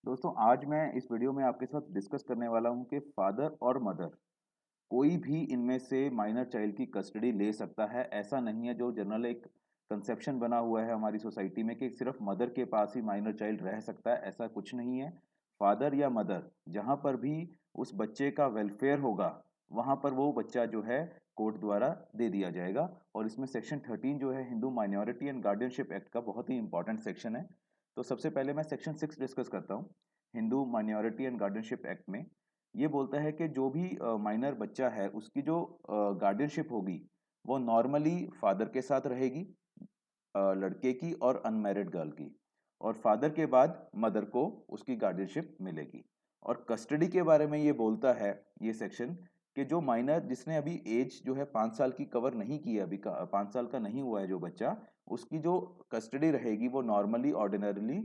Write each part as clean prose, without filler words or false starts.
दोस्तों आज मैं इस वीडियो में आपके साथ डिस्कस करने वाला हूं कि फादर और मदर कोई भी इनमें से माइनर चाइल्ड की कस्टडी ले सकता है। ऐसा नहीं है जो जनरल एक कंसेप्शन बना हुआ है हमारी सोसाइटी में कि सिर्फ मदर के पास ही माइनर चाइल्ड रह सकता है। ऐसा कुछ नहीं है। फादर या मदर जहां पर भी उस बच्चे का वेलफेयर होगा वहां पर वो बच्चा जो है कोर्ट द्वारा दे दिया जाएगा। और इसमें सेक्शन 13 जो है Hindu minority and guardianship act का बहुत ही इंपॉर्टेंट सेक्शन है। तो सबसे पहले मैं सेक्शन 6 डिस्कस करता हूँ। Hindu minority and guardianship act में ये बोलता है कि जो भी माइनर बच्चा है उसकी जो गार्डियनशिप होगी वो नॉर्मली फादर के साथ रहेगी, लड़के की और अनमैरिड गर्ल की। और फादर के बाद मदर को उसकी गार्डियनशिप मिलेगी। और कस्टडी के बारे में ये बोलता है ये सेक्शन कि जो माइनर जिसने अभी एज जो है 5 साल की कवर नहीं की है, अभी 5 साल का नहीं हुआ है जो बच्चा, उसकी जो कस्टडी रहेगी वो नॉर्मली ऑर्डिनरीली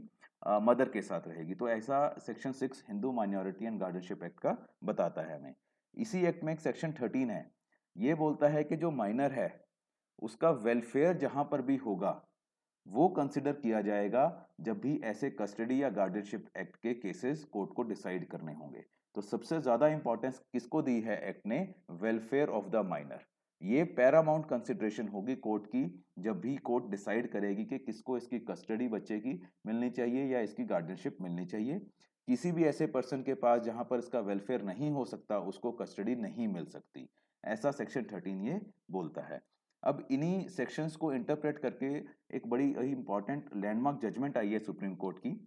मदर के साथ रहेगी। तो ऐसा section 6 Hindu minority and guardianship act का बताता है हमें। इसी एक्ट में एक सेक्शन 13 है। ये बोलता है कि जो माइनर है उसका वेलफेयर जहां पर भी होगा वो कंसिडर किया जाएगा जब भी ऐसे कस्टडी या गार्डियनशिप एक्ट के केसेस कोर्ट को डिसाइड करने होंगे। तो सबसे ज्यादा इंपॉर्टेंस किसको दी है एक्ट ने? Welfare of the minor. ये पैरामाउंट कंसिडरेशन होगी कोर्ट की जब भी कोर्ट डिसाइड करेगी कि किसको इसकी कस्टडी बच्चे की मिलनी चाहिए या इसकी गार्डियनशिप मिलनी चाहिए। किसी भी ऐसे पर्सन के पास जहां पर इसका वेलफेयर नहीं हो सकता उसको कस्टडी नहीं मिल सकती। ऐसा सेक्शन 13 ये बोलता है। अब इन्हीं सेक्शंस को इंटरप्रेट करके एक बड़ी ही इंपॉर्टेंट लैंडमार्क जजमेंट आई है सुप्रीम कोर्ट की।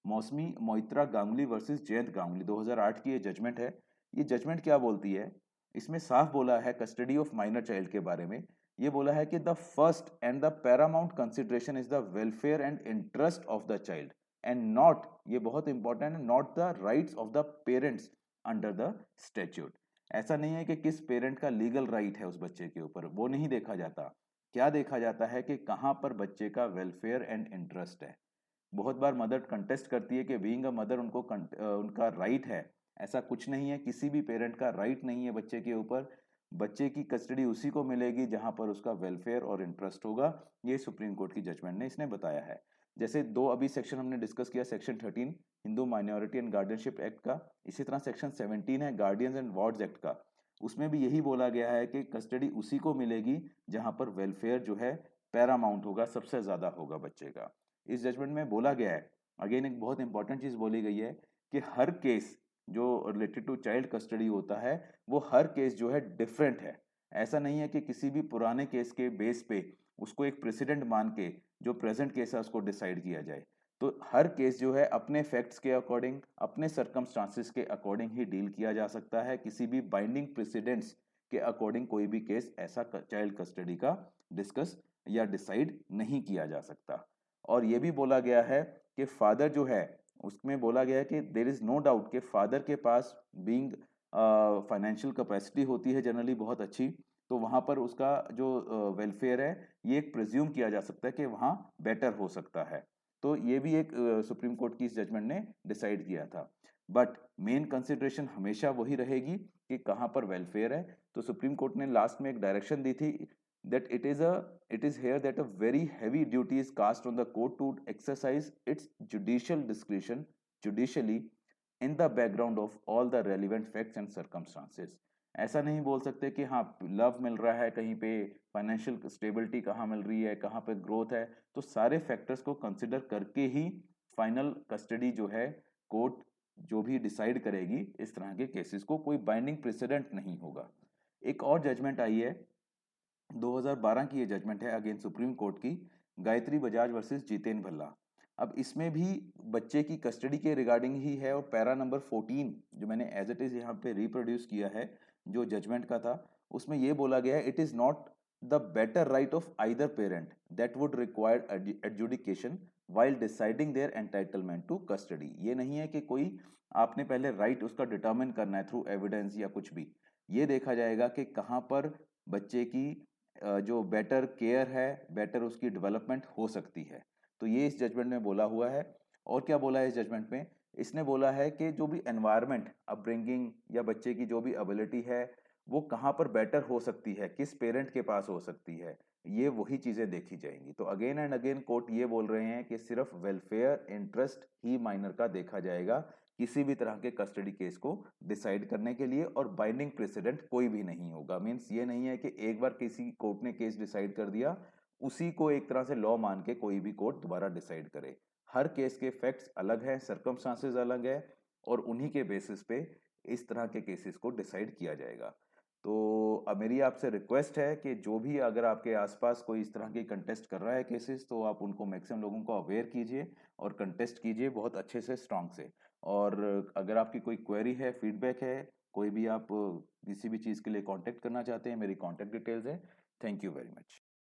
मौसमी मोइत्रा गांगुली वर्सेस जयंत गांगुली 2008 की ये जजमेंट है। ये जजमेंट क्या बोलती है? इसमें साफ बोला है कस्टडी ऑफ माइनर चाइल्ड के बारे में। ये बोला है कि the first and the Paramount consideration is the welfare and interest of the child and not, ये बहुत इंपॉर्टेंट है, not the rights of the parents under the statute. ऐसा नहीं है कि किस पेरेंट का लीगल राइट है उस बच्चे के ऊपर, वो नहीं देखा जाता। क्या देखा जाता है कि कहां पर बच्चे का वेलफेयर एंड इंटरेस्ट है। बहुत बार मदर कंटेस्ट करती है कि बीइंग अ मदर उनका राइट है। ऐसा कुछ नहीं है, किसी भी पेरेंट का राइट नहीं है बच्चे के ऊपर। बच्चे की कस्टडी उसी को मिलेगी जहां पर उसका वेलफेयर और इंटरेस्ट होगा। ये सुप्रीम कोर्ट की जजमेंट ने इसने बताया है। जैसे दो अभी सेक्शन हमने डिस्कस किया, section 13 Hindu minority and guardianship act का, इसी तरह सेक्शन 17 है गार्डियंस एंड वार्ड्स एक्ट का। उसमें भी यही बोला गया है कि कस्टडी उसी को मिलेगी जहां पर वेलफेयर जो है पैरामाउंट होगा, सबसे ज्यादा होगा बच्चे का। इस जजमेंट में बोला गया है, अगेन एक बहुत इंपॉर्टेंट चीज बोली गई है कि हर केस जो रिलेटेड टू चाइल्ड कस्टडी होता है वो हर केस जो है डिफरेंट है। ऐसा नहीं है कि किसी भी पुराने केस के बेस पे उसको एक प्रेसिडेंट मान के जो प्रेजेंट केस है उसको डिसाइड किया जाए। तो हर केस जो है अपने फैक्ट्स के अकॉर्डिंग, अपने सर्कमस्टांसिस के अकॉर्डिंग ही डील किया जा सकता है। किसी भी बाइंडिंग प्रेसिडेंट्स के अकॉर्डिंग कोई भी केस ऐसा चाइल्ड कस्टडी का डिस्कस या डिसाइड नहीं किया जा सकता। और ये भी बोला गया है कि फादर जो है, उसमें बोला गया है कि देर इज नो डाउट कि फादर के पास बीइंग फाइनेंशियल कैपेसिटी होती है जनरली बहुत अच्छी, तो वहां पर उसका जो वेलफेयर है ये एक प्रिज्यूम किया जा सकता है कि वहां बेटर हो सकता है। तो ये भी एक सुप्रीम कोर्ट की इस जजमेंट ने डिसाइड किया था। बट मेन कंसिडरेशन हमेशा वही रहेगी कि कहाँ पर वेलफेयर है। तो सुप्रीम कोर्ट ने लास्ट में एक डायरेक्शन दी थी that it is here that a very heavy duty is cast on the court to exercise its judicial discretion judicially in the background of all the relevant facts and circumstances। ऐसा नहीं बोल सकते कि हाँ love मिल रहा है कहीं पे, फाइनेंशियल स्टेबिलिटी कहाँ मिल रही है, कहाँ पे ग्रोथ है, तो सारे फैक्टर्स को कंसिडर करके ही फाइनल कस्टडी जो है कोर्ट जो भी डिसाइड करेगी इस तरह के केसेस को, कोई बाइंडिंग प्रेसिडेंट नहीं होगा। एक और जजमेंट आई है 2012 की, ये जजमेंट है अगेन सुप्रीम कोर्ट की, गायत्री बजाज वर्सेस जितेन भल्ला। अब इसमें भी बच्चे की कस्टडी के रिगार्डिंग ही है और पैरा नंबर 14 जो मैंने एज इट इज यहाँ पे रिप्रोड्यूस किया है जो जजमेंट का था, उसमें ये बोला गया है it is not the better right of either parent that would require adjudication while deciding their entitlement to custody. ये नहीं है कि कोई आपने पहले राइट उसका डिटर्मिन करना है थ्रू एविडेंस या कुछ भी। ये देखा जाएगा कि कहाँ पर बच्चे की जो बेटर केयर है, बेटर उसकी डेवलपमेंट हो सकती है। तो ये इस जजमेंट में बोला हुआ है। और क्या बोला है इस जजमेंट में? इसने बोला है कि जो भी एनवायरनमेंट अपब्रिंगिंग या बच्चे की जो भी एबिलिटी है वो कहाँ पर बेटर हो सकती है, किस पेरेंट के पास हो सकती है, ये वही चीज़ें देखी जाएंगी। तो अगेन एंड अगेन कोर्ट ये बोल रहे हैं कि सिर्फ वेलफेयर इंटरेस्ट ही माइनर का देखा जाएगा किसी भी तरह के कस्टडी केस को डिसाइड करने के लिए, और बाइंडिंग प्रेसिडेंट कोई भी नहीं होगा। मीन्स ये नहीं है कि एक बार किसी कोर्ट ने केस डिसाइड कर दिया, उसी को एक तरह से लॉ मान के कोई भी कोर्ट दोबारा डिसाइड करे। हर केस के फैक्ट्स अलग हैं, सर्कमस्टांसेस अलग है, और उन्हीं के बेसिस पे इस तरह के केसेस को डिसाइड किया जाएगा। तो अब मेरी आपसे रिक्वेस्ट है कि जो भी अगर आपके आसपास कोई इस तरह की कंटेस्ट कर रहा है केसेस, तो आप उनको मैक्सिमम लोगों को अवेयर कीजिए और कंटेस्ट कीजिए बहुत अच्छे से, स्ट्रांग से। और अगर आपकी कोई क्वेरी है, फीडबैक है, कोई भी आप किसी भी चीज़ के लिए कांटेक्ट करना चाहते हैं, मेरी कांटेक्ट डिटेल्स है। Thank you very much.